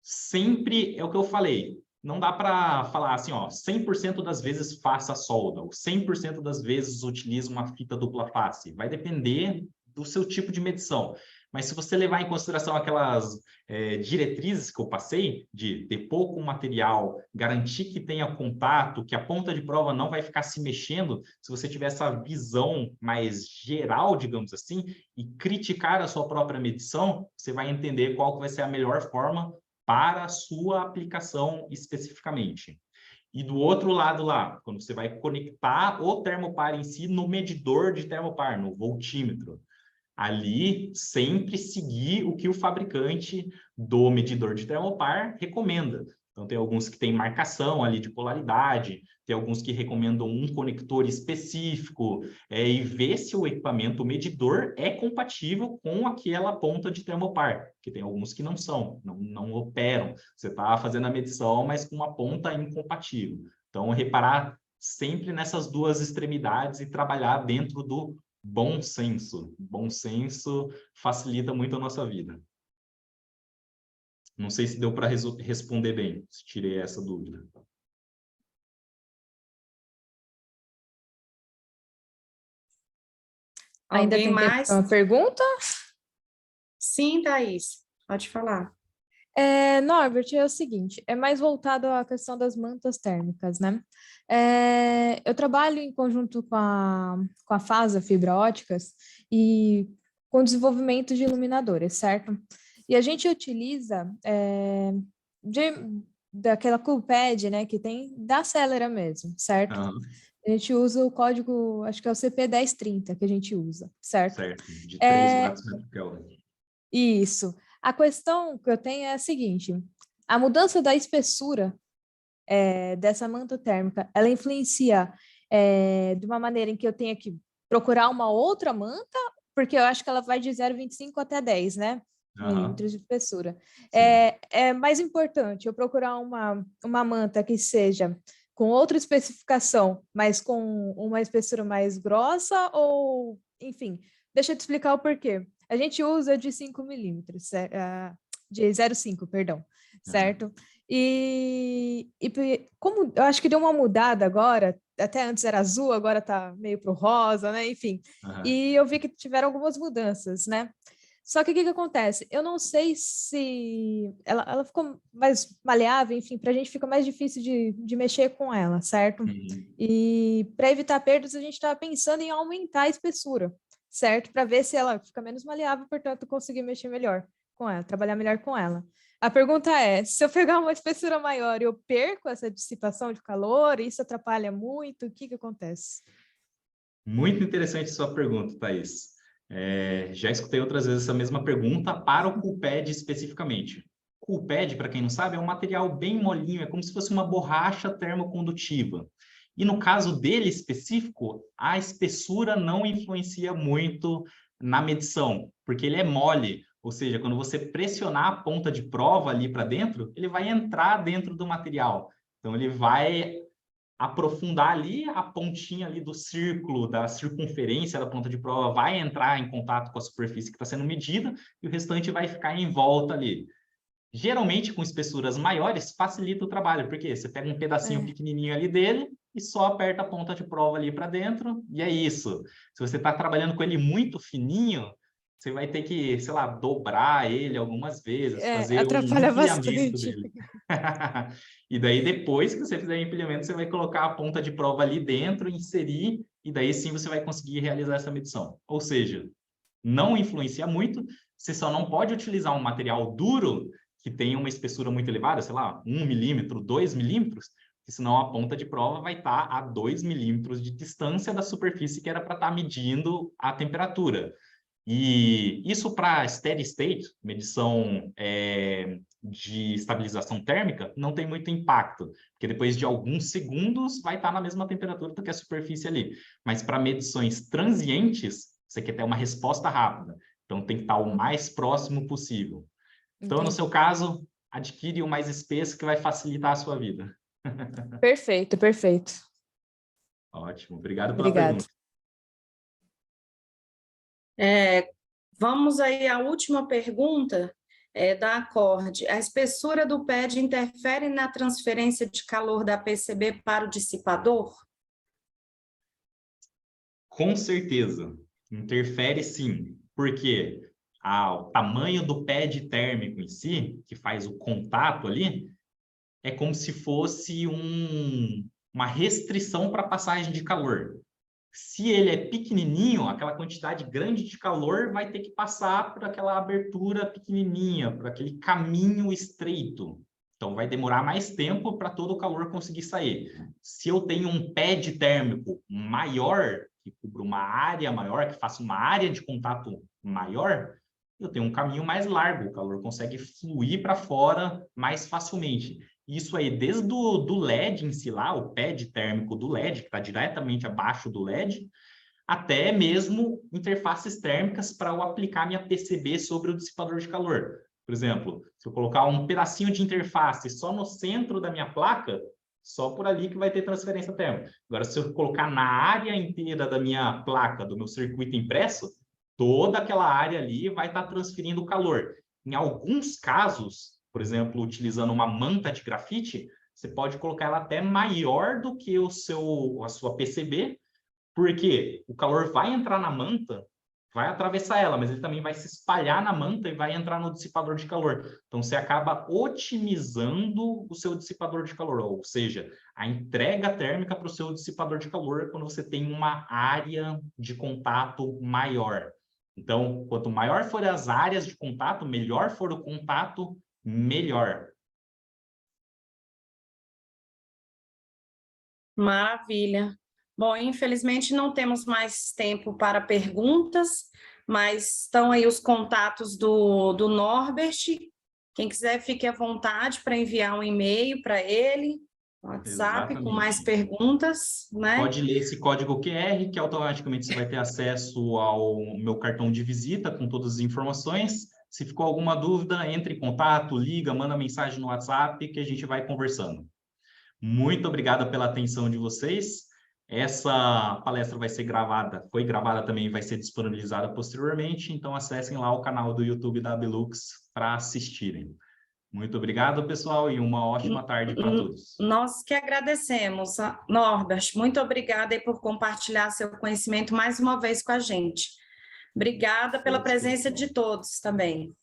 S2: Sempre é o que eu falei, não dá para falar assim, ó, 100% das vezes faça solda, ou 100% das vezes utilize uma fita dupla face. Vai depender do seu tipo de medição. Mas se você levar em consideração aquelas diretrizes que eu passei, de ter pouco material, garantir que tenha contato, que a ponta de prova não vai ficar se mexendo, se você tiver essa visão mais geral, digamos assim, e criticar a sua própria medição, você vai entender qual que vai ser a melhor forma para a sua aplicação especificamente. E do outro lado lá, quando você vai conectar o termopar em si no medidor de termopar, no voltímetro, ali sempre seguir o que o fabricante do medidor de termopar recomenda. Então, tem alguns que têm marcação ali de polaridade, tem alguns que recomendam um conector específico, e ver se o equipamento, o medidor, é compatível com aquela ponta de termopar, porque tem alguns que não são, não operam. Você está fazendo a medição, mas com uma ponta incompatível. Então, reparar sempre nessas duas extremidades e trabalhar dentro do bom senso. Bom senso facilita muito a nossa vida. Não sei se deu para responder bem, se tirei essa dúvida.
S3: Ainda
S1: Alguém
S3: tem tempo
S1: mais?
S3: para uma pergunta?
S1: Sim, Thaís, pode falar.
S3: Norbert, é o seguinte, é mais voltado à questão das mantas térmicas, né? Eu trabalho em conjunto com a FASA Fibra Óticas e com desenvolvimento de iluminadores, certo? E a gente utiliza daquela CoolPad, né, que tem da Celera mesmo, certo?
S2: Uhum.
S3: A gente usa o código, acho que é o CP1030 que a gente usa, certo?
S2: Certo, de 3 watts por Kelvin.
S3: Isso. A questão que eu tenho é a seguinte: a mudança da espessura dessa manta térmica, ela influencia de uma maneira em que eu tenha que procurar uma outra manta, porque eu acho que ela vai de 0,25 até 10, né? Milímetros de espessura. É mais importante eu procurar uma manta que seja com outra especificação, mas com uma espessura mais grossa, ou, enfim, deixa eu te explicar o porquê. A gente usa de 5 milímetros, de 0,5, perdão, certo? E como eu acho que deu uma mudada agora, até antes era azul, agora tá meio pro rosa, né? Enfim, e eu vi que tiveram algumas mudanças, né? Só que o que acontece? Eu não sei se ela ficou mais maleável, enfim, para a gente fica mais difícil de mexer com ela, certo? E para evitar perdas, a gente estava pensando em aumentar a espessura, certo? Para ver se ela fica menos maleável, portanto, conseguir mexer melhor com ela, trabalhar melhor com ela. A pergunta é, se eu pegar uma espessura maior, eu perco essa dissipação de calor? Isso atrapalha muito? O que acontece?
S2: Muito interessante sua pergunta, Thaís. Já escutei outras vezes essa mesma pergunta para o CoolPad especificamente. CoolPad, para quem não sabe, é um material bem molinho, é como se fosse uma borracha termocondutiva. E no caso dele específico, a espessura não influencia muito na medição, porque ele é mole, ou seja, quando você pressionar a ponta de prova ali para dentro, ele vai entrar dentro do material. Então, ele vai aprofundar ali a pontinha ali do círculo, da circunferência da ponta de prova, vai entrar em contato com a superfície que está sendo medida e o restante vai ficar em volta ali. Geralmente, com espessuras maiores, facilita o trabalho, porque você pega um pedacinho pequenininho ali dele e só aperta a ponta de prova ali para dentro, e é isso. Se você está trabalhando com ele muito fininho, você vai ter que, sei lá, dobrar ele algumas vezes, fazer um
S3: atrapalha
S2: empilhamento
S3: bastante.
S2: dele. E daí, depois que você fizer o empilhamento, você vai colocar a ponta de prova ali dentro, inserir, e daí sim você vai conseguir realizar essa medição. Ou seja, não influencia muito, você só não pode utilizar um material duro que tenha uma espessura muito elevada, sei lá, 1 milímetro, 2 milímetros, porque senão a ponta de prova vai estar a 2 milímetros de distância da superfície que era para estar medindo a temperatura. E isso para steady state, medição de estabilização térmica, não tem muito impacto, porque depois de alguns segundos vai estar na mesma temperatura do que a superfície ali. Mas para medições transientes, você quer ter uma resposta rápida, então tem que estar o mais próximo possível. Então, no seu caso, adquire o mais espesso que vai facilitar a sua vida.
S3: Perfeito, perfeito.
S2: Ótimo, obrigado pela
S3: Obrigado.
S2: pergunta.
S1: Vamos aí à última pergunta da Acorde. A espessura do pad interfere na transferência de calor da PCB para o dissipador?
S2: Com certeza, interfere sim, porque o tamanho do pad térmico em si, que faz o contato ali, é como se fosse uma restrição para a passagem de calor. Se ele é pequenininho, aquela quantidade grande de calor vai ter que passar por aquela abertura pequenininha, por aquele caminho estreito. Então, vai demorar mais tempo para todo o calor conseguir sair. Se eu tenho um pad térmico maior, que cubra uma área maior, que faça uma área de contato maior, eu tenho um caminho mais largo, o calor consegue fluir para fora mais facilmente. Isso aí, desde do LED em si lá, o pad térmico do LED, que está diretamente abaixo do LED, até mesmo interfaces térmicas para eu aplicar minha PCB sobre o dissipador de calor. Por exemplo, se eu colocar um pedacinho de interface só no centro da minha placa, só por ali que vai ter transferência térmica. Agora, se eu colocar na área inteira da minha placa, do meu circuito impresso, toda aquela área ali vai estar transferindo calor. Em alguns casos, por exemplo, utilizando uma manta de grafite, você pode colocar ela até maior do que a sua PCB, porque o calor vai entrar na manta, vai atravessar ela, mas ele também vai se espalhar na manta e vai entrar no dissipador de calor. Então, você acaba otimizando o seu dissipador de calor, ou seja, a entrega térmica para o seu dissipador de calor quando você tem uma área de contato maior. Então, quanto maior forem as áreas de contato, melhor for o contato, melhor.
S1: Maravilha. Bom, infelizmente não temos mais tempo para perguntas, mas estão aí os contatos do Norbert. Quem quiser, fique à vontade para enviar um e-mail para ele, WhatsApp, com mais perguntas, né?
S2: Pode ler esse código QR, que automaticamente você vai ter acesso ao meu cartão de visita com todas as informações. Se ficou alguma dúvida, entre em contato, liga, manda mensagem no WhatsApp que a gente vai conversando. Muito obrigado pela atenção de vocês. Essa palestra vai ser gravada, foi gravada também e vai ser disponibilizada posteriormente, então acessem lá o canal do YouTube da Belux para assistirem. Muito obrigado, pessoal, e uma ótima tarde para todos.
S1: Nós que agradecemos, Norbert. Muito obrigada aí por compartilhar seu conhecimento mais uma vez com a gente. Obrigada pela presença de todos também.